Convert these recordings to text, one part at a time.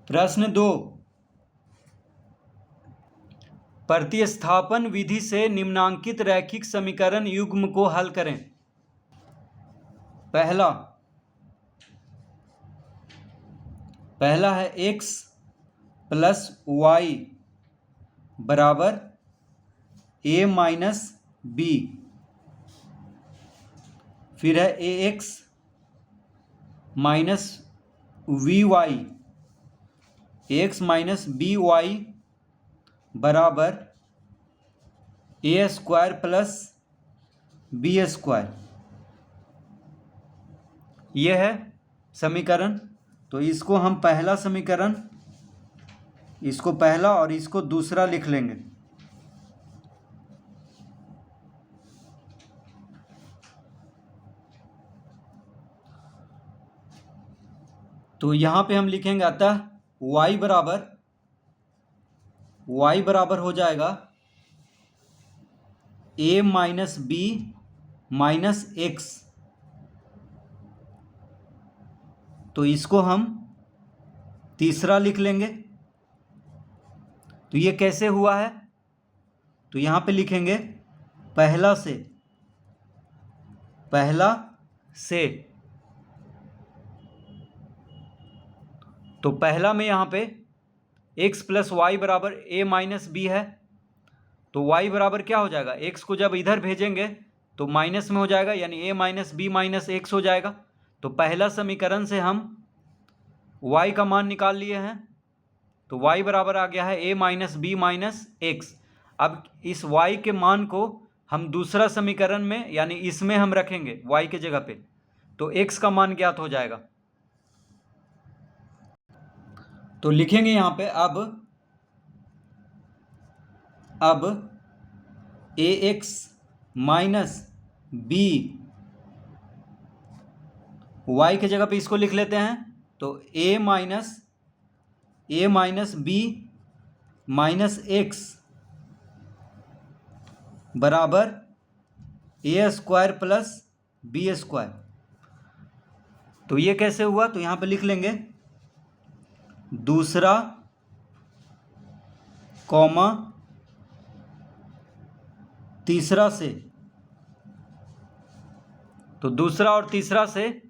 प्रश्न 2, प्रतिस्थापन विधि से निम्नांकित रैखिक समीकरण युग्म को हल करें। पहला है x प्लस वाई बराबर a माइनस बी। फिर है ax minus v y, ax minus b y बराबर ए स्क्वायर प्लस बी स्क्वायर। यह है समीकरण। तो इसको हम पहला समीकरण, इसको पहला और इसको दूसरा लिख लेंगे। तो यहां पे हम लिखेंगे अतः y बराबर हो जाएगा a minus B minus x. तो इसको हम तीसरा लिख लेंगे। तो ये कैसे हुआ है? तो यहां पे लिखेंगे पहला से। तो पहला में यहां पे x प्लस वाई बराबर a माइनस बी है। तो y बराबर क्या हो जाएगा? x को जब इधर भेजेंगे तो माइनस में हो जाएगा, यानी a minus B minus x हो जाएगा। तो पहला समीकरण से हम y का मान निकाल लिए हैं। तो y बराबर आ गया है a minus B minus x. अब इस y के मान को हम दूसरा समीकरण में यानी इसमें हम रखेंगे y के जगह पे, तो x का मान ज्ञात हो जाएगा। तो लिखेंगे यहां पे अब ax माइनस बी, y के जगह पे इसको लिख लेते हैं। तो a minus B minus x बराबर ए स्क्वायर प्लस बी स्क्वायर। तो ये कैसे हुआ? तो यहां पे लिख लेंगे दूसरा कॉमा तीसरा से। तो दूसरा और तीसरा से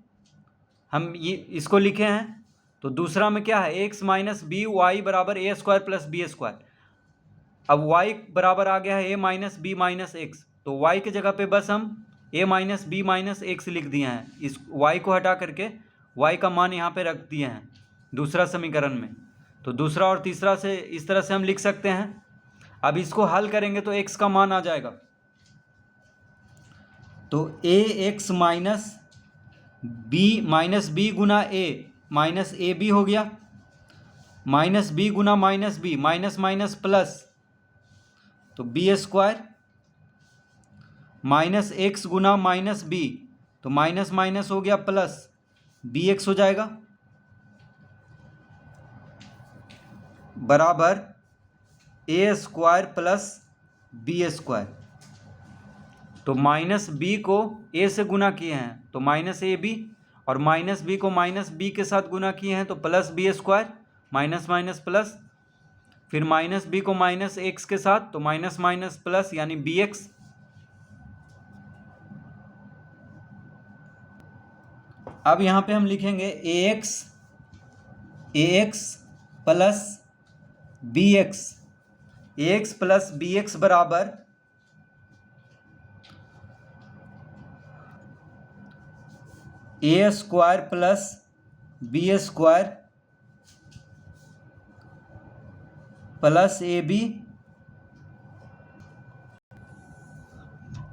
हम ये इसको लिखे हैं। तो दूसरा में क्या है? x माइनस बी वाई बराबर ए स्क्वायर प्लस बी स्क्वायर। अब y बराबर आ गया है a minus B minus x. तो y के जगह पे बस हम a minus B minus x लिख दिए हैं। इस y को हटा करके y का मान यहाँ पे रख दिए हैं दूसरा समीकरण में। तो दूसरा और तीसरा से इस तरह से हम लिख सकते हैं। अब इसको हल करेंगे तो x का मान आ जाएगा। तो ax माइनस बी गुना a माइनस ए बी हो गया, माइनस बी गुना minus B, minus minus plus, तो बी स्क्वायर, माइनस एक्स गुना माइनस बी, तो माइनस माइनस हो गया प्लस बी एक्स हो जाएगा, बराबर ए स्क्वायर प्लस बी स्क्वायर। तो माइनस बी को ए से गुना किए हैं तो माइनस ए बी, और माइनस बी को माइनस बी के साथ गुना किए हैं तो plus B square, minus minus plus, फिर माइनस बी को माइनस एक्स के साथ तो माइनस माइनस प्लस यानी बी एक्स। अब यहां पे हम लिखेंगे ax plus B X, ax plus B X बराबर ए square plus B square plus A B.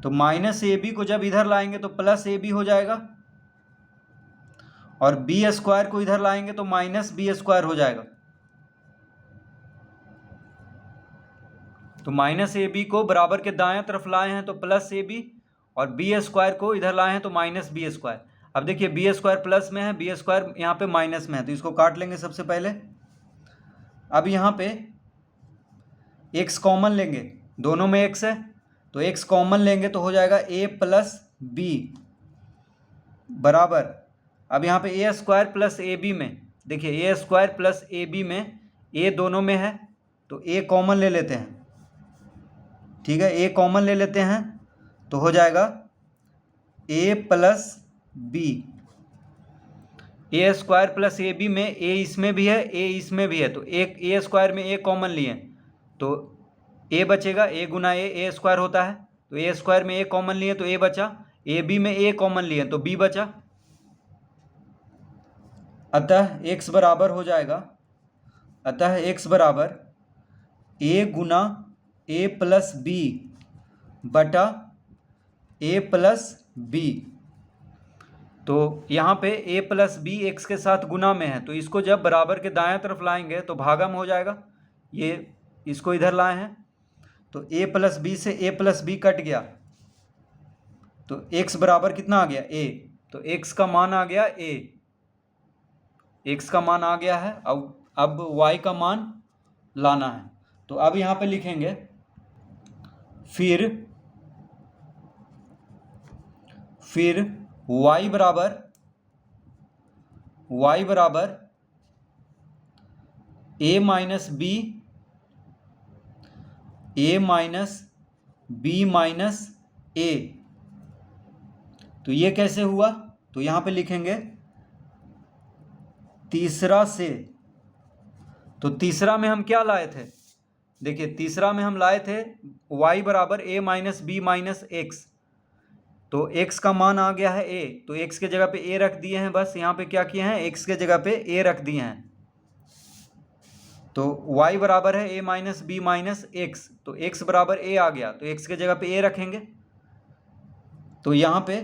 तो माइनस ए बी को जब इधर लाएंगे तो प्लस ए बी हो जाएगा, और बी स्क्वायर को इधर लाएंगे तो माइनस बी स्क्वायर हो जाएगा। तो माइनस ए बी को बराबर के दाएं तरफ लाए हैं तो प्लस ए बी, और बी स्क्वायर को इधर लाए हैं तो माइनस बी स्क्वायर। अब देखिए बी स्क्वायर प्लस में है, बी स्क्वायर यहाँ पे माइनस में है, तो इसको काट लेंगे सबसे पहले। अब यहाँ पे x कॉमन लेंगे, दोनों में x है तो x कॉमन लेंगे तो हो जाएगा a प्लस बी बराबर, अब यहाँ पे ए स्क्वायर प्लस ए बी में देखिए ए स्क्वायर प्लस ए बी में ए दोनों में है तो ए कॉमन ले लेते हैं, ठीक है, ए कॉमन ले लेते हैं तो हो जाएगा A plus B. A square plus A B में ए इसमें भी है ए इसमें भी है तो एक ए स्क्वायर में ए कॉमन लिए तो ए बचेगा, ए गुना ए स्क्वायर होता है तो ए स्क्वायर में ए कॉमन लिए तो ए बचा, ए बी में ए कॉमन लिए तो बी बचा। अतः x बराबर हो जाएगा, अतः x बराबर a गुना a प्लस बी बटा a प्लस बी। तो यहाँ पे a प्लस बी एक्स के साथ गुना में है तो इसको जब बराबर के दाएं तरफ लाएंगे तो भागा में हो जाएगा, ये इसको इधर लाए हैं तो a प्लस बी से a प्लस बी कट गया तो x बराबर कितना आ गया a, तो x का मान आ गया a, x का मान आ गया है। अब y का मान लाना है तो अब यहाँ पे लिखेंगे फिर y बराबर a minus B minus a। तो ये कैसे हुआ, तो यहाँ पे लिखेंगे तीसरा से, तो तीसरा में हम क्या लाए थे, देखिए तीसरा में हम लाए थे y बराबर a minus B minus x, तो x का मान आ गया है a तो x के जगह पे a रख दिए हैं, बस यहाँ पे क्या किए हैं x के जगह पे a रख दिए हैं। तो y बराबर है a minus B minus x तो x बराबर a आ गया तो x के जगह पे a रखेंगे तो यहाँ पे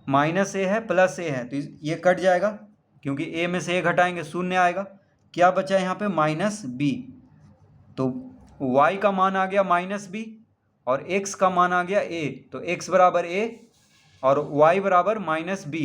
माइनस a है प्लस a है तो ये कट जाएगा क्योंकि a में से a घटाएंगे शून्य आएगा, क्या बचा यहाँ पे माइनस b। तो y का मान आ गया माइनस b और x का मान आ गया a तो x बराबर a और y बराबर माइनस b।